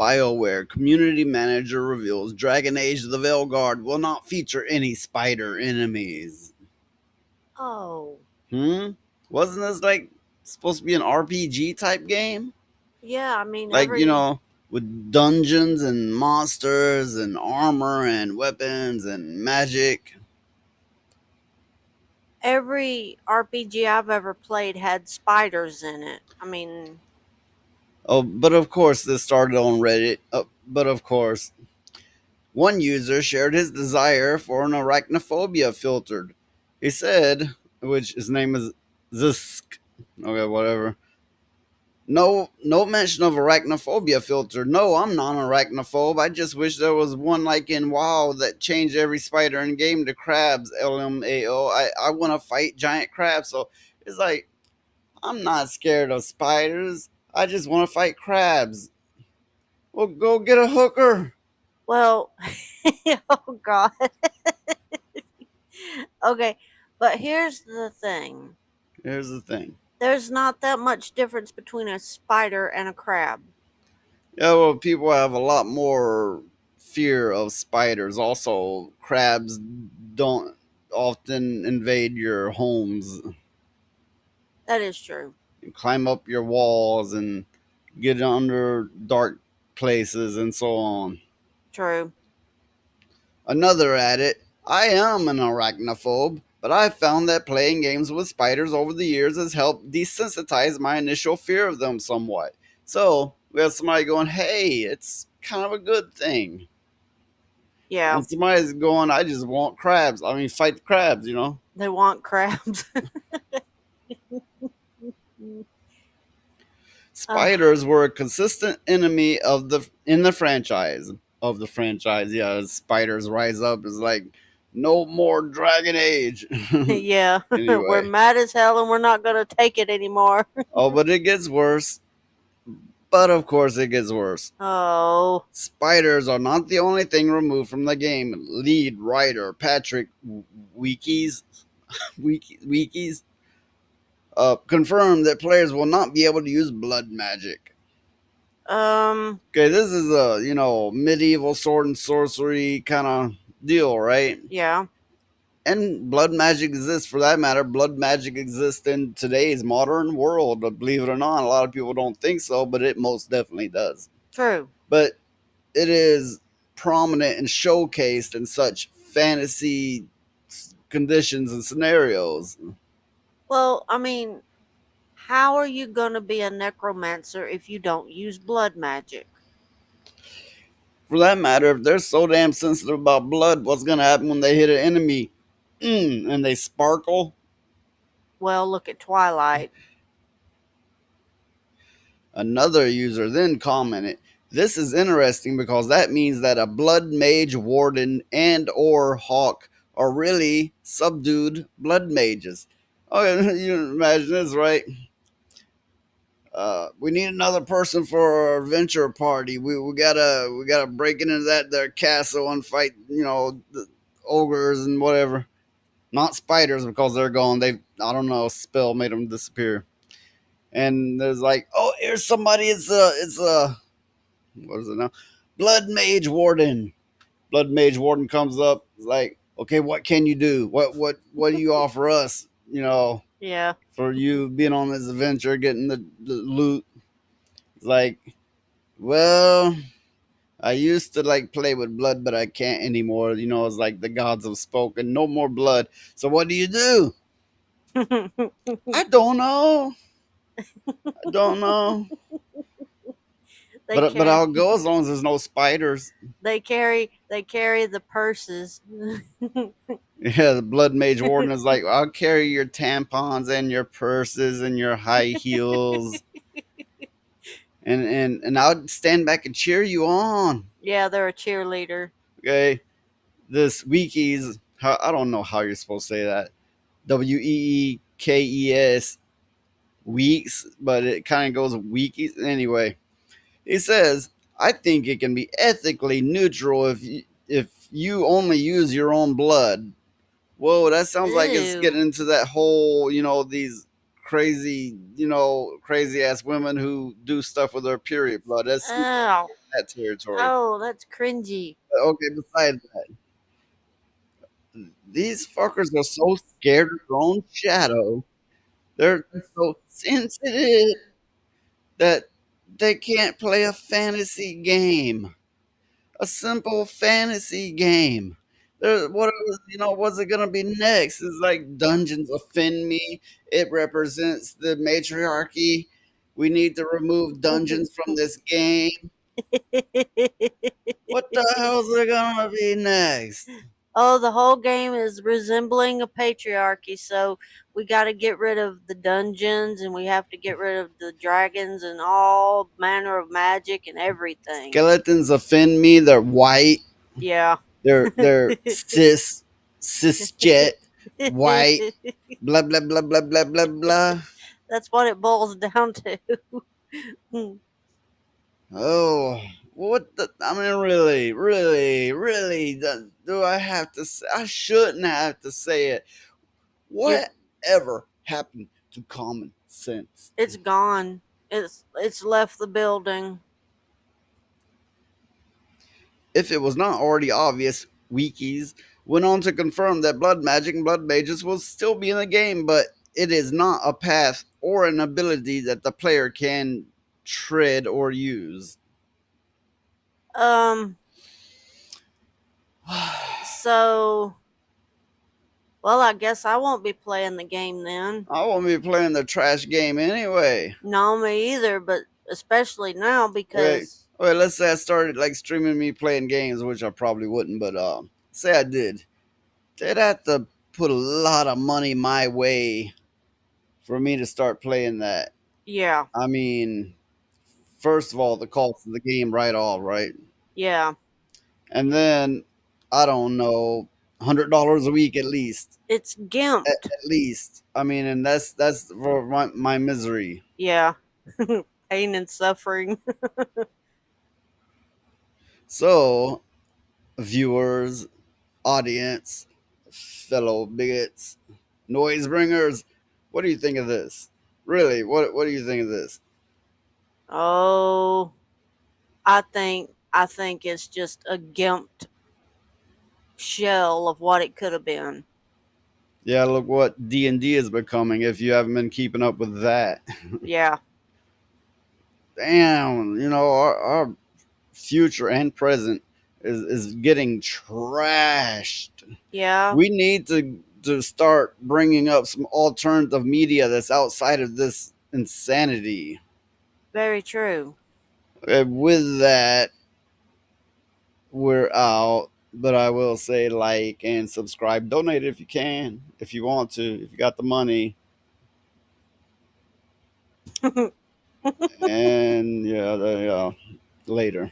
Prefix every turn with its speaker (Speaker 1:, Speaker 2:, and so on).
Speaker 1: BioWare community manager reveals Dragon Age the Veilguard will not feature any spider enemies.
Speaker 2: Oh,
Speaker 1: Wasn't this like supposed to be an RPG type game?
Speaker 2: yeah. I mean,
Speaker 1: Like, with dungeons and monsters and armor and weapons and magic.
Speaker 2: every RPG I've ever played had spiders in it. I mean,
Speaker 1: Oh, but of course, this started on Reddit. But of course, one user shared his desire for an arachnophobia filtered. He said, which his name is Zisk. Okay, whatever. No mention of arachnophobia filter. No, I'm not an arachnophobe. I just wish there was one like in WoW that changed every spider in game to crabs. LMAO. I want to fight giant crabs. So it's like I'm not scared of spiders. I just want to fight crabs. Well, go get a hooker.
Speaker 2: well, oh God. Okay, but here's the thing.
Speaker 1: Here's the thing.
Speaker 2: There's not that much difference between a spider and a crab.
Speaker 1: Yeah, well, people have a lot more fear of spiders. Also, crabs don't often invade your homes
Speaker 2: That is true.
Speaker 1: and climb up your walls and get under dark places and so on.
Speaker 2: True.
Speaker 1: Another added, I am an arachnophobe, but I've found that playing games with spiders over the years has helped desensitize my initial fear of them somewhat. So, we have somebody going, hey, it's kind of a good thing.
Speaker 2: Yeah,
Speaker 1: And somebody's going, I just want crabs. I mean, fight the crabs.
Speaker 2: they want crabs. uh,
Speaker 1: Spiders were a consistent enemy of the franchise. Yeah, as spiders rise up is like no more Dragon Age.
Speaker 2: yeah, we're
Speaker 1: Anyway,
Speaker 2: mad as hell and we're not going to take it anymore.
Speaker 1: oh, but it gets worse. But of course, it gets worse.
Speaker 2: Oh,
Speaker 1: Spiders are not the only thing removed from the game. Lead writer Patrick Wikis confirmed that players will not be able to use blood magic.
Speaker 2: um,
Speaker 1: Okay, this is a medieval sword and sorcery kind of deal, right?
Speaker 2: yeah,
Speaker 1: And blood magic exists for that matter. Blood magic exists in today's modern world. Believe it or not, a lot of people don't think so, but it most definitely does.
Speaker 2: true.
Speaker 1: But it is prominent and showcased in such fantasy conditions and scenarios.
Speaker 2: Well, I mean, how are you going to be a necromancer if you don't use blood magic?
Speaker 1: For that matter, if they're so damn sensitive about blood, what's going to happen when they hit an enemy and they sparkle?
Speaker 2: Well, look at Twilight.
Speaker 1: Another user then commented, "This is interesting because that means that a blood mage warden and or hawk are really subdued blood mages." Okay, you imagine this, right? We need another person for our adventure party. We gotta break into that their castle and fight, the ogres and whatever. Not spiders because they're gone. They I don't know, a spell made them disappear. And there's like, oh, here's somebody. It's a what is it now? Blood Mage Warden. Blood Mage Warden comes up, is like, okay, what can you do? What do you offer us?
Speaker 2: Yeah.
Speaker 1: For you being on this adventure, getting the loot. It's like, well, I used to like play with blood, but I can't anymore. It's like the gods have spoken. No more blood. So what do you do? I don't know. I don't know.
Speaker 2: they
Speaker 1: But
Speaker 2: carry
Speaker 1: I'll go as long as there's no spiders.
Speaker 2: they carry the purses.
Speaker 1: Yeah, the blood mage warden is like, I'll carry your tampons and your purses and your high heels, and I'll stand back and cheer you on.
Speaker 2: Yeah, they're a cheerleader.
Speaker 1: Okay, this Wikis, I don't know how you're supposed to say that. Weekes weeks, but it kind of goes Wikis anyway. He says, I think it can be ethically neutral if you only use your own blood. Whoa, that sounds like it's
Speaker 2: Ew.
Speaker 1: getting into that whole, these crazy, crazy ass women who do stuff with their period blood.
Speaker 2: Oh.
Speaker 1: that territory.
Speaker 2: Oh, that's cringy.
Speaker 1: Okay, besides that, these fuckers are so scared of their own shadow. They're so sensitive that they can't play a fantasy game, a simple fantasy game. What's it gonna be next? Is like dungeons offend me. It represents the matriarchy. We need to remove dungeons from this game. What the hell's it gonna be next?
Speaker 2: Oh, the whole game is resembling a patriarchy, so we got to get rid of the dungeons and we have to get rid of the dragons and all manner of magic and everything.
Speaker 1: Skeletons offend me. They're white.
Speaker 2: Yeah.
Speaker 1: They're cisjet white. Blah blah blah blah blah blah blah.
Speaker 2: That's what it boils down to.
Speaker 1: Oh, what the? I mean, really, really, really. Do I have to say? I shouldn't have to say it.
Speaker 2: You're
Speaker 1: Whatever happened to common sense?
Speaker 2: it's gone. It's left the building.
Speaker 1: If it was not already obvious, wikis went on to confirm that blood magic and blood mages will still be in the game, but it is not a path or an ability that the player can tread or use.
Speaker 2: Um so well, I guess I won't be playing the game then.
Speaker 1: I won't be playing the trash game anyway.
Speaker 2: No, me either, but especially now
Speaker 1: Okay,
Speaker 2: because
Speaker 1: okay. Let's say I started like streaming me playing games, which I probably wouldn't, but say I did. They'd have to put a lot of money my way for me to start playing that.
Speaker 2: yeah,
Speaker 1: I mean, first of all, the cost of the game right off, right?
Speaker 2: yeah.
Speaker 1: And then I don't know, $100 a week at least.
Speaker 2: It's
Speaker 1: At,
Speaker 2: gimped.
Speaker 1: at least. I mean, and that's for my misery.
Speaker 2: Yeah. Pain and suffering.
Speaker 1: So, viewers, audience, fellow bigots, noise bringers, what do you think of this? Really, what do you think of this?
Speaker 2: Oh, I think it's just a gimped shell of what it could have been.
Speaker 1: Yeah, look what D&D is becoming if you haven't been keeping up with that.
Speaker 2: Yeah.
Speaker 1: Damn, our future and present is getting trashed.
Speaker 2: Yeah.
Speaker 1: We need to start bringing up some alternative media that's outside of this insanity.
Speaker 2: Very true.
Speaker 1: With that, we're out. But I will say like and subscribe, donate if you can, if you want to, if you got the money. And yeah, later.